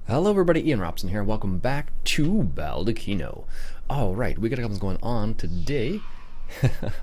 Hello everybody, Ian Robson here. Welcome back to Baldeykino. Alright, we got a couple things going on today.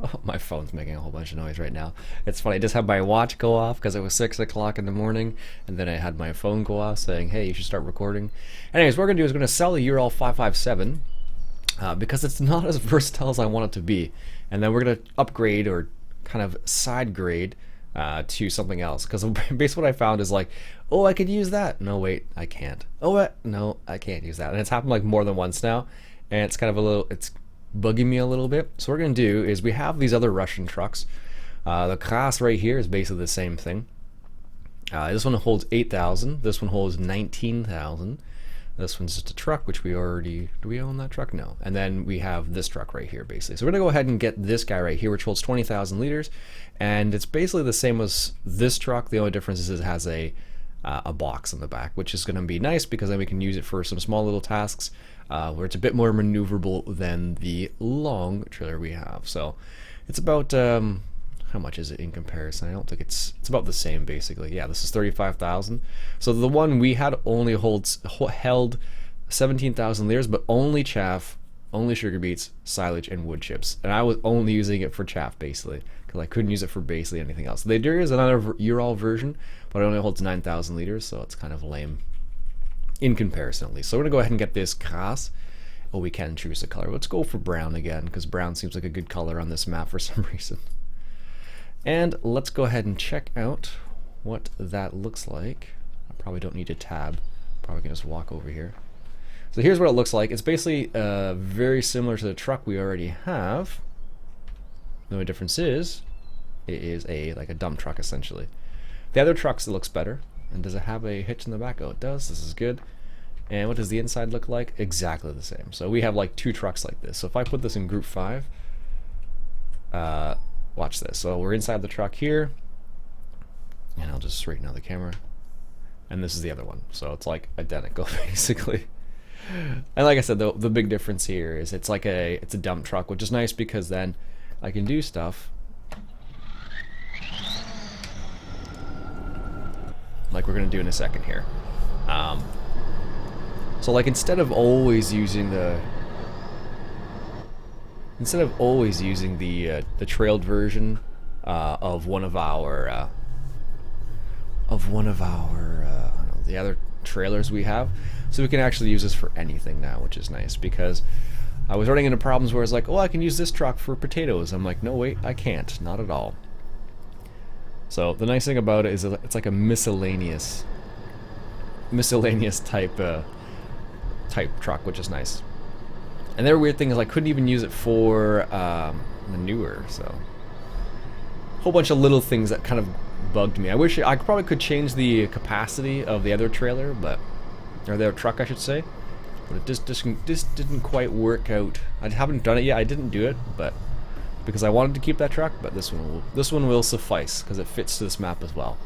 Oh, my phone's making a whole bunch of noise right now. It's funny, I just had my watch go off because it was 6 o'clock in the morning, and then I had my phone go off saying, hey, you should start recording. Anyways, what we're going to do is we're going to sell the Ural 557 because it's not as versatile as I want it to be. And then we're going to upgrade or kind of side grade to something else, because basically what I found is like, oh, I could use that. No, wait, I can't. Oh, no, I can't use that. And it's happened like more than once now, and it's kind of it's bugging me a little bit. So what we're gonna do is we have these other Russian trucks. The Kras right here is basically the same thing. This one holds 8,000. This one holds 19,000. This one's just a truck, which we already... Do we own that truck? No. And then we have this truck right here, basically. So we're going to go ahead and get this guy right here, which holds 20,000 liters. And it's basically the same as this truck. The only difference is it has a box in the back, which is going to be nice because then we can use it for some small little tasks where it's a bit more maneuverable than the long trailer we have. So it's about... how much is it in comparison? I don't think it's about the same, basically. Yeah, this is 35,000. So the one we had only held 17,000 liters, but only chaff, only sugar beets, silage, and wood chips. And I was only using it for chaff, basically, because I couldn't use it for basically anything else. There is another Ural version, but it only holds 9,000 liters, so it's kind of lame in comparison, at least. So we're gonna go ahead and get this Kras. Oh, we can choose the color. Let's go for brown again, because brown seems like a good color on this map for some reason. And let's go ahead and check out what that looks like. I probably don't need a tab. Probably can just walk over here. So here's what it looks like. It's basically very similar to the truck we already have. The only difference is it is like a dump truck, essentially. The other trucks, it looks better. And does it have a hitch in the back? Oh, it does. This is good. And what does the inside look like? Exactly the same. So we have like two trucks like this. So if I put this in group 5, watch this. So we're inside the truck here, and I'll just straighten out the camera. And this is the other one. So it's like identical, basically. And like I said, the big difference here is it's a dump truck, which is nice because then I can do stuff like we're gonna do in a second here. So like instead of always using the trailed version of one of our the other trailers we have, so we can actually use this for anything now, which is nice, because I was running into problems where it's like, oh, I can use this truck for potatoes. I'm like, no, wait, I can't, not at all. So the nice thing about it is it's like a miscellaneous type truck, which is nice. And their weird thing is I couldn't even use it for manure, so a whole bunch of little things that kind of bugged me. I wish I probably could change the capacity of the other trailer, or their truck, I should say, but it just didn't quite work out. I haven't done it yet. I didn't do it, but because I wanted to keep that truck, but this one will suffice because it fits to this map as well.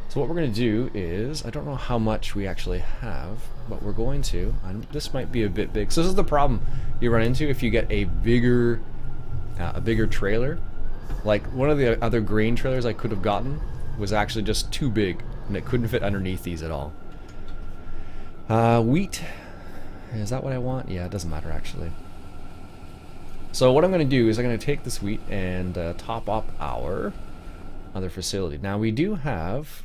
So what we're going to do is, I don't know how much we actually have, but we're going to, this might be a bit big. So this is the problem you run into if you get a bigger trailer. Like one of the other grain trailers I could have gotten was actually just too big, and it couldn't fit underneath these at all. Wheat, is that what I want? Yeah, it doesn't matter actually. So what I'm going to do is I'm going to take this wheat and top up our other facility. Now we do have,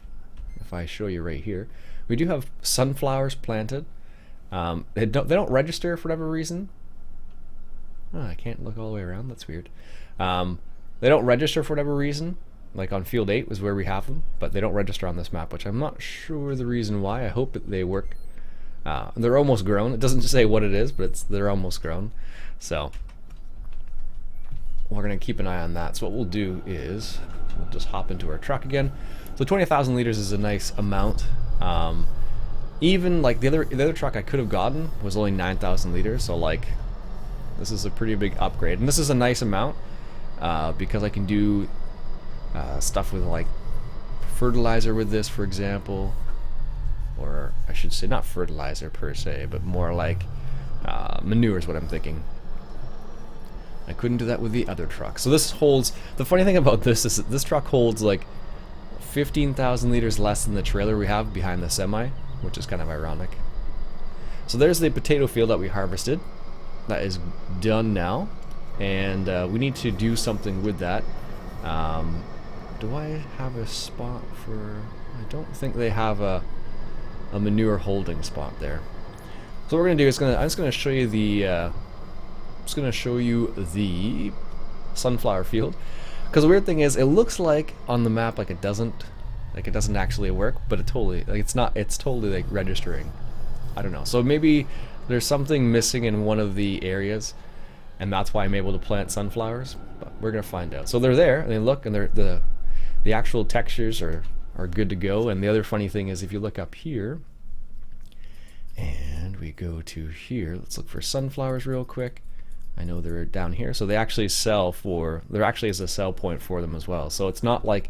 if I show you right here, we do have sunflowers planted. They don't register for whatever reason. Oh, I can't look all the way around. That's weird. They don't register for whatever reason. Like on field 8 was where we have them, but they don't register on this map, which I'm not sure the reason why. I hope that they work. They're almost grown. It doesn't say what it is, but they're almost grown. So we're going to keep an eye on that. So what we'll do is we'll just hop into our truck again. So 20,000 liters is a nice amount. Even like the other truck I could have gotten was only 9,000 liters. So like this is a pretty big upgrade, and this is a nice amount because I can do stuff with like fertilizer with this, for example, or I should say not fertilizer per se, but more like manure is what I'm thinking. I couldn't do that with the other truck. So this holds, the funny thing about this is that this truck holds like 15,000 liters less than the trailer we have behind the semi, which is kind of ironic. So there's the potato field that we harvested. That is done now, and we need to do something with that. Do I have a spot for... I don't think they have a manure holding spot there. So what we're gonna do is I'm just gonna show you the sunflower field. Because the weird thing is, it looks like on the map like it doesn't actually work, but it totally, like, it's totally like registering. I don't know. So maybe there's something missing in one of the areas, and that's why I'm able to plant sunflowers. But we're gonna find out. So they're there, and they look, and the actual textures are good to go. And the other funny thing is, if you look up here, and we go to here, let's look for sunflowers real quick. I know they're down here, so they actually sell for, there actually is a sell point for them as well. So it's not like,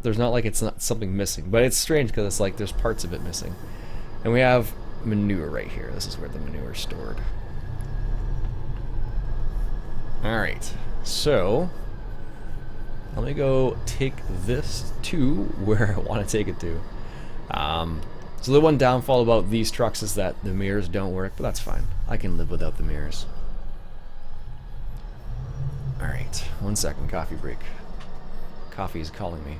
there's not like it's not something missing, but it's strange because it's like there's parts of it missing. And we have manure right here. This is where the manure is stored. Alright, so let me go take this to where I want to take it to. So the one downfall about these trucks is that the mirrors don't work, but that's fine. I can live without the mirrors. Alright, 1 second, coffee break. Coffee is calling me.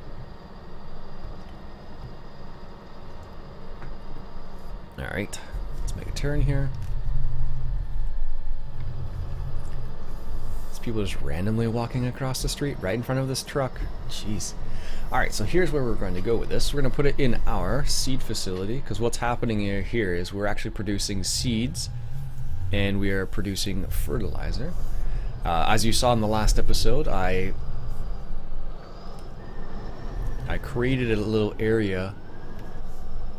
Alright, let's make a turn here. These people just randomly walking across the street right in front of this truck. Jeez. Alright, so here's where we're going to go with this. We're going to put it in our seed facility, because what's happening here is we're actually producing seeds, and we are producing fertilizer. As you saw in the last episode, I created a little area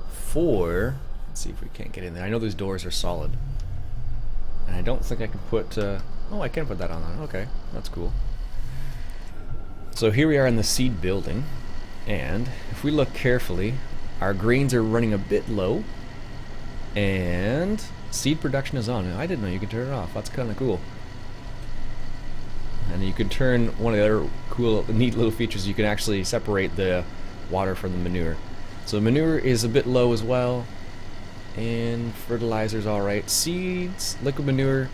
for... Let's see if we can't get in there. I know these doors are solid, and I don't think I can put... oh, I can put that on there. Okay, that's cool. So here we are in the seed building, and if we look carefully, our grains are running a bit low, and seed production is on. I didn't know you could turn it off. That's kind of cool. And you can turn, one of the other cool, neat little features, you can actually separate the water from the manure. So manure is a bit low as well, and fertilizer's alright. Seeds, liquid manure,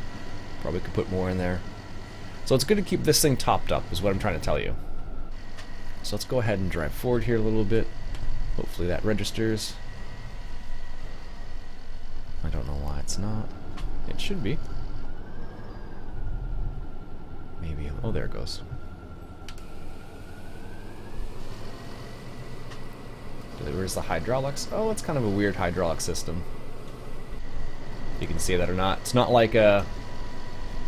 probably could put more in there. So it's good to keep this thing topped up, is what I'm trying to tell you. So let's go ahead and drive forward here a little bit. Hopefully that registers. I don't know why it's not. It should be. Maybe. Oh, there it goes. Where's the hydraulics? Oh, it's kind of a weird hydraulic system. You can see that or not. It's not like a...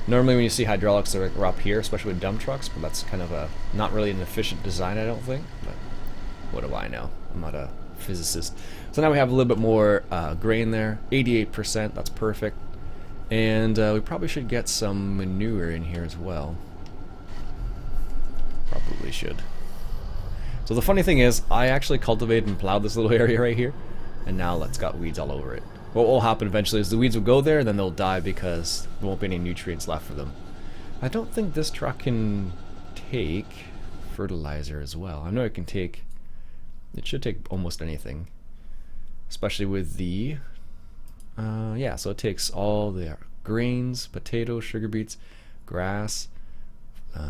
Normally when you see hydraulics, they're up here, especially with dump trucks, but that's kind of a not really an efficient design, I don't think. But what do I know? I'm not a physicist. So now we have a little bit more grain there, 88%, that's perfect. And we probably should get some manure in here as well. Probably should. So the funny thing is, I actually cultivated and plowed this little area right here, and now it's got weeds all over it. What will happen eventually is the weeds will go there, and then they'll die because there won't be any nutrients left for them. I don't think this truck can take fertilizer as well. I know it can take... It should take almost anything. Especially with the... yeah, so it takes all the grains, potatoes, sugar beets, grass,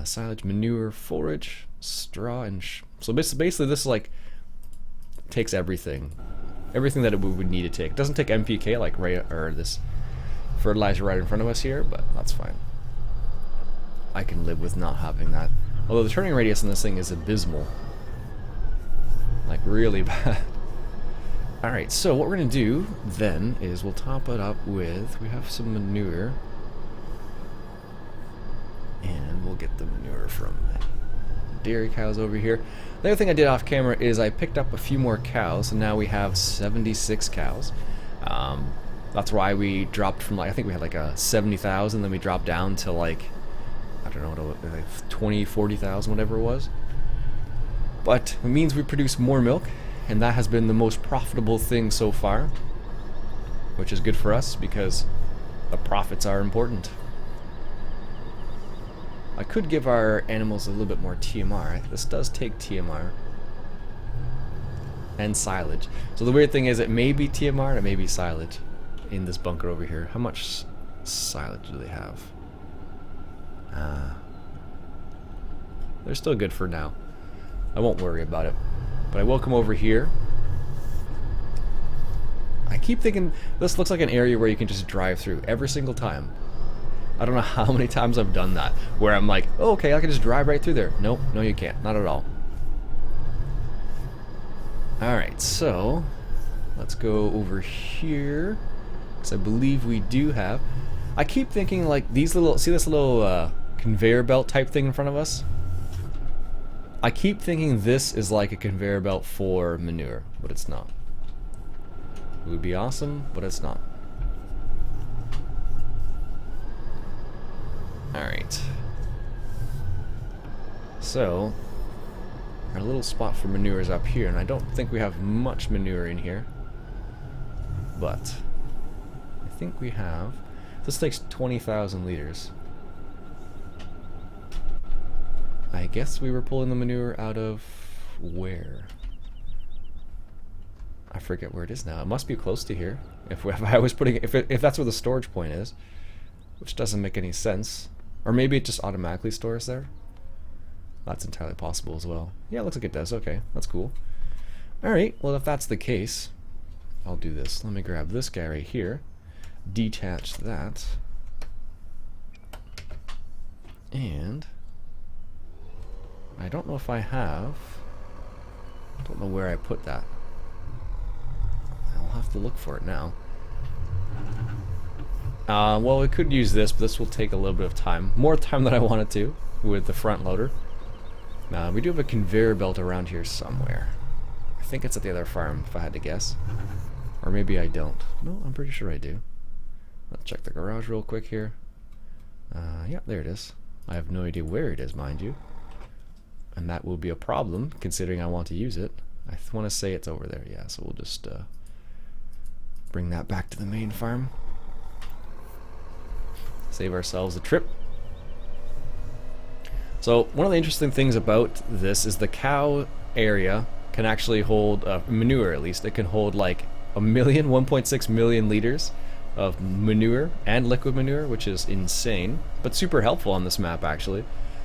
silage, manure, forage, straw, and... so basically this is like... takes everything. Everything that we would need to take. It doesn't take NPK like this fertilizer right in front of us here, but that's fine. I can live with not having that. Although the turning radius on this thing is abysmal. Like really bad. Alright, so what we're going to do then is we'll top it up with, we have some manure. And we'll get the manure from dairy cows over here. The other thing I did off camera is I picked up a few more cows, and now we have 76 cows. That's why we dropped from, like, I think we had like a 70,000, then we dropped down to like, I don't know, like 20, 40,000, whatever it was. But it means we produce more milk, and that has been the most profitable thing so far, which is good for us because the profits are important. I could give our animals a little bit more TMR. This does take TMR. And silage. So the weird thing is it may be TMR and it may be silage. in this bunker over here. How much silage do they have? They're still good for now. I won't worry about it. But I will come over here. I keep thinking this looks like an area where you can just drive through every single time. I don't know how many times I've done that, where I'm like, oh, okay, I can just drive right through there. Nope, no you can't, not at all. Alright, so let's go over here, because I believe we do have... I keep thinking like these little, see this little conveyor belt type thing in front of us? I keep thinking this is like a conveyor belt for manure, but it's not. It would be awesome, but it's not. Alright. So, our little spot for manure is up here, and I don't think we have much manure in here. But, I think we have... This takes 20,000 liters. I guess we were pulling the manure out of... where? I forget where it is now. It must be close to here. If I was putting... If that's where the storage point is. Which doesn't make any sense. Or maybe it just automatically stores there. That's entirely possible as well. Yeah, it looks like it does. Okay, that's cool. Alright, well if that's the case, I'll do this. Let me grab this guy right here. Detach that. And... I don't know if I have... I don't know where I put that. I'll have to look for it now. Well, we could use this, but this will take a little bit of time. More time than I wanted to with the front loader. We do have a conveyor belt around here somewhere. I think it's at the other farm, if I had to guess. Or maybe I don't. No, I'm pretty sure I do. Let's check the garage real quick here. Yeah, there it is. I have no idea where it is, mind you. And that will be a problem, considering I want to use it. I want to say it's over there, yeah, so we'll just bring that back to the main farm. Save ourselves a trip. So one of the interesting things about this is the cow area can actually hold manure, at least. It can hold like 1.6 million liters of manure and liquid manure, which is insane, but super helpful on this map actually,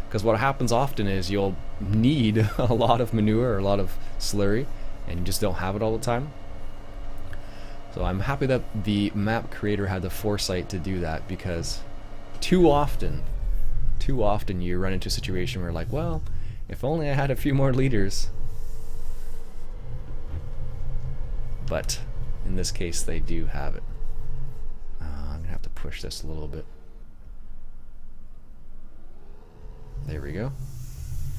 because what happens often is you'll need a lot of manure or a lot of slurry and you just don't have it all the time. So I'm happy that the map creator had the foresight to do that, because too often you run into a situation where like, well, if only I had a few more liters. But in this case they do have it. I'm gonna have to push this a little bit. There we go.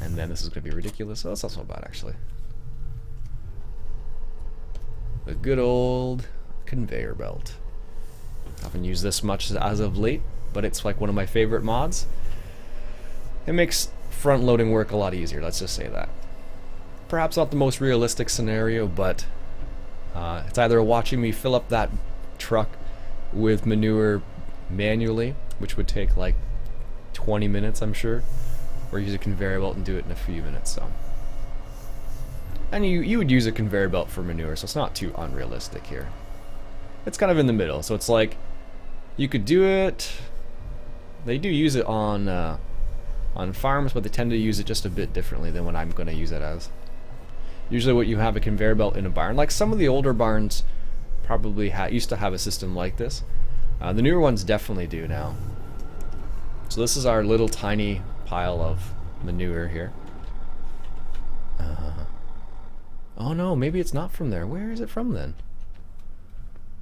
And then this is gonna be ridiculous. Oh, that's not so bad actually. The good old conveyor belt. I haven't used this much as of late, but it's like one of my favorite mods. It makes front loading work a lot easier, let's just say that. Perhaps not the most realistic scenario, but it's either watching me fill up that truck with manure manually, which would take like 20 minutes I'm sure, or use a conveyor belt and do it in a few minutes. So, and you would use a conveyor belt for manure, so it's not too unrealistic here. It's kind of in the middle, so it's like you could do it. They do use it on farms, but they tend to use it just a bit differently than what I'm going to use it as. Usually what you have a conveyor belt in a barn, like some of the older barns probably used to have a system like this. The newer ones definitely do now. So this is our little tiny pile of manure here. Oh no, maybe it's not from there. Where is it from then?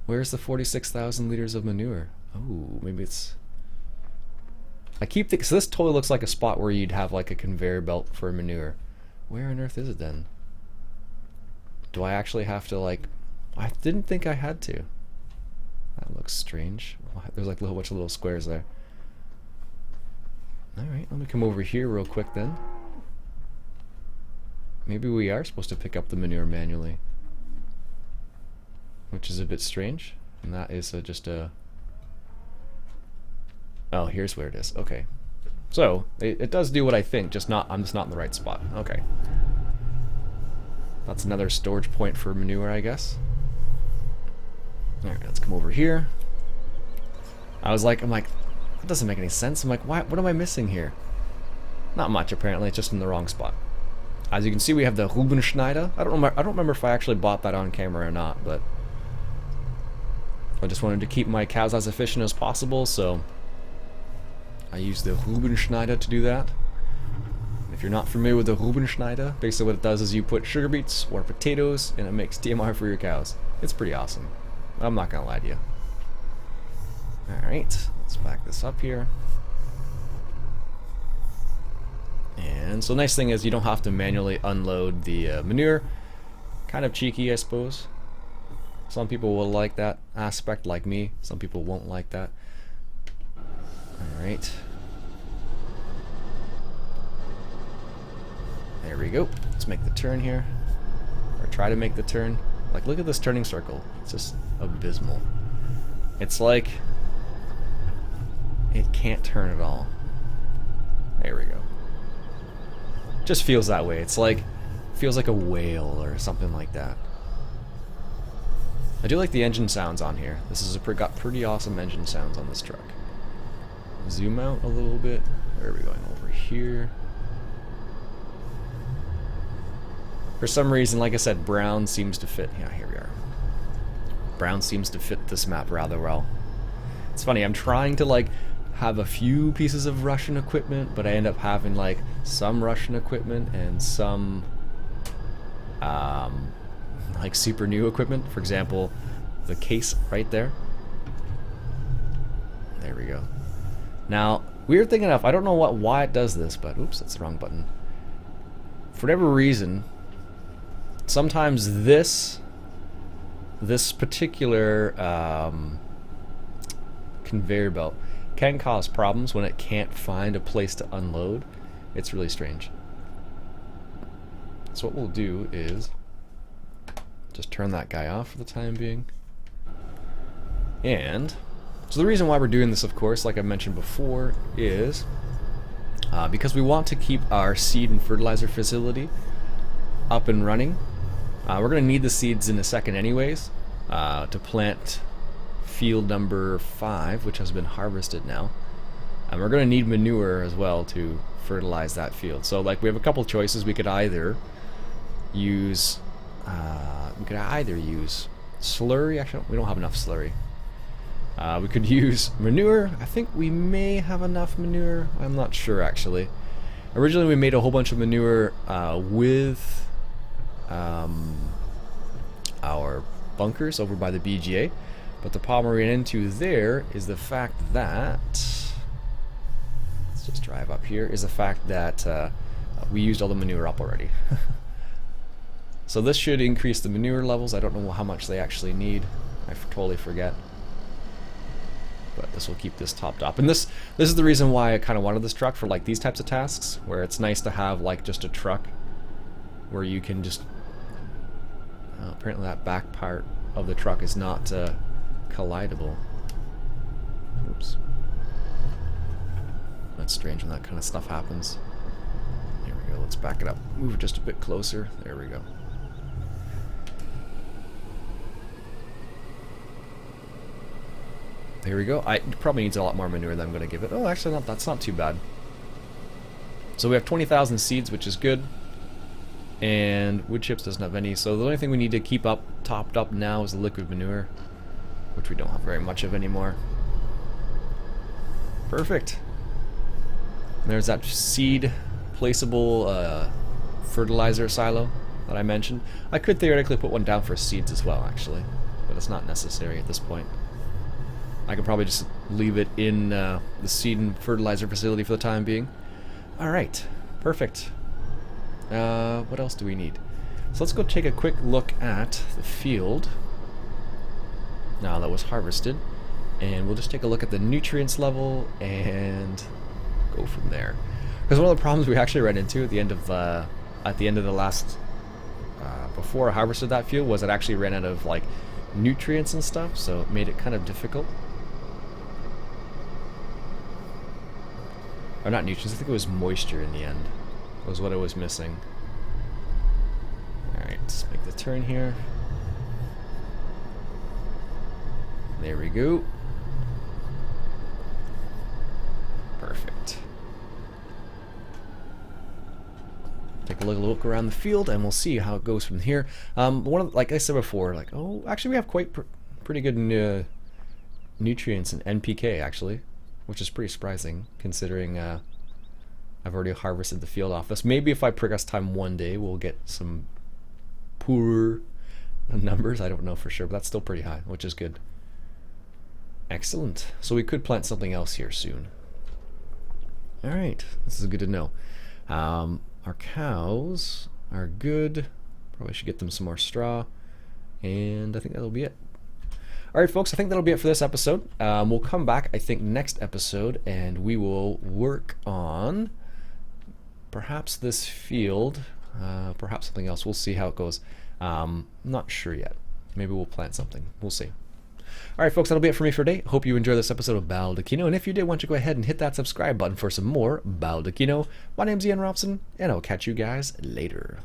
Where's the 46,000 liters of manure? Oh, maybe it's... I keep thinking, so this totally looks like a spot where you'd have like a conveyor belt for manure. Where on earth is it then? Do I actually have to like... I didn't think I had to. That looks strange. There's like a whole bunch of little squares there. Alright, let me come over here real quick then. Maybe we are supposed to pick up the manure manually. Which is a bit strange. And that is just a... Oh, here's where it is. Okay. So, it does do what I think, just not... I'm just not in the right spot. Okay. That's another storage point for manure, I guess. Alright, let's come over here. I'm like, that doesn't make any sense. I'm like, what am I missing here? Not much, apparently. It's just in the wrong spot. As you can see, we have the Rubenschneider. I don't remember if I actually bought that on camera or not, but I just wanted to keep my cows as efficient as possible, so I used the Rubenschneider to do that. If you're not familiar with the Rubenschneider, basically what it does is you put sugar beets or potatoes and it makes TMR for your cows. It's pretty awesome. I'm not gonna lie to you. Alright, let's back this up here. And so the nice thing is you don't have to manually unload the manure. Kind of cheeky, I suppose. Some people will like that aspect, like me. Some people won't like that. Alright. There we go. Let's make the turn here. Or try to make the turn. Like, look at this turning circle. It's just abysmal. It's like it can't turn at all. There we go. Just feels that way. It's like, feels like a whale or something like that. I do like the engine sounds on here. This is got pretty awesome engine sounds on this truck. Zoom out a little bit. Where are we going? Over here. For some reason, like I said, brown seems to fit. Yeah, here we are. Brown seems to fit this map rather well. It's funny, I'm trying to like have a few pieces of Russian equipment, but I end up having like some Russian equipment and some like super new equipment. For example, the case right there. There we go. Now, weird thing enough, I don't know why it does this, but oops, that's the wrong button. For whatever reason, sometimes this particular conveyor belt can cause problems when it can't find a place to unload. It's really strange. So what we'll do is just turn that guy off for the time being. And so the reason why we're doing this, of course, like I mentioned before, is because we want to keep our seed and fertilizer facility up and running. We're going to need the seeds in a second anyways to plant field number 5, which has been harvested now. And we're going to need manure as well to fertilize that field. So like we have a couple choices. We could either use slurry. Actually, we don't have enough slurry. We could use manure. I think we may have enough manure. I'm not sure actually. Originally we made a whole bunch of manure with our bunkers over by the BGA, but the problem we ran into there is the fact that, let's just drive up here, is the fact that we used all the manure up already. So this should increase the manure levels. I don't know how much they actually need. I totally forget. But this will keep this topped up. And this is the reason why I kind of wanted this truck for like these types of tasks, where it's nice to have like just a truck where you can just apparently that back part of the truck is not collidable. Oops. That's strange when that kind of stuff happens. Here we go. Let's back it up. Move it just a bit closer. There we go. There we go. It probably needs a lot more manure than I'm going to give it. Oh, actually, that's not too bad. So we have 20,000 seeds, which is good. And wood chips doesn't have any. So the only thing we need to keep topped up now is the liquid manure, which we don't have very much of anymore. Perfect. And there's that seed placeable fertilizer silo that I mentioned. I could theoretically put one down for seeds as well, actually, but it's not necessary at this point. I could probably just leave it in the seed and fertilizer facility for the time being. Alright, perfect. What else do we need? So let's go take a quick look at the field now that was harvested, and we'll just take a look at the nutrients level and go from there. Because one of the problems we actually ran into at the end of the last before I harvested that field was it actually ran out of like nutrients and stuff, so it made it kind of difficult. Or not nutrients, I think it was moisture in the end. Was what I was missing. Alright, let's make the turn here. There we go. take a look around the field, and we'll see how it goes from here. Like I said before, like, oh, actually we have quite pretty good nutrients in NPK actually, which is pretty surprising considering I've already harvested the field off this. Maybe if I progress time one day, we'll get some poorer numbers. I don't know for sure, but that's still pretty high, which is good. Excellent. So we could plant something else here soon. All right, this is good to know. Our cows are good. Probably should get them some more straw. And I think that'll be it. All right, folks, I think that'll be it for this episode. We'll come back, I think, next episode, and we will work on perhaps this field, perhaps something else. We'll see how it goes. Not sure yet. Maybe we'll plant something. We'll see. All right, folks, that'll be it for me for today. Hope you enjoyed this episode of Baldeykino, and if you did, why don't you go ahead and hit that subscribe button for some more Baldeykino. My name's Iain Robson, and I'll catch you guys later.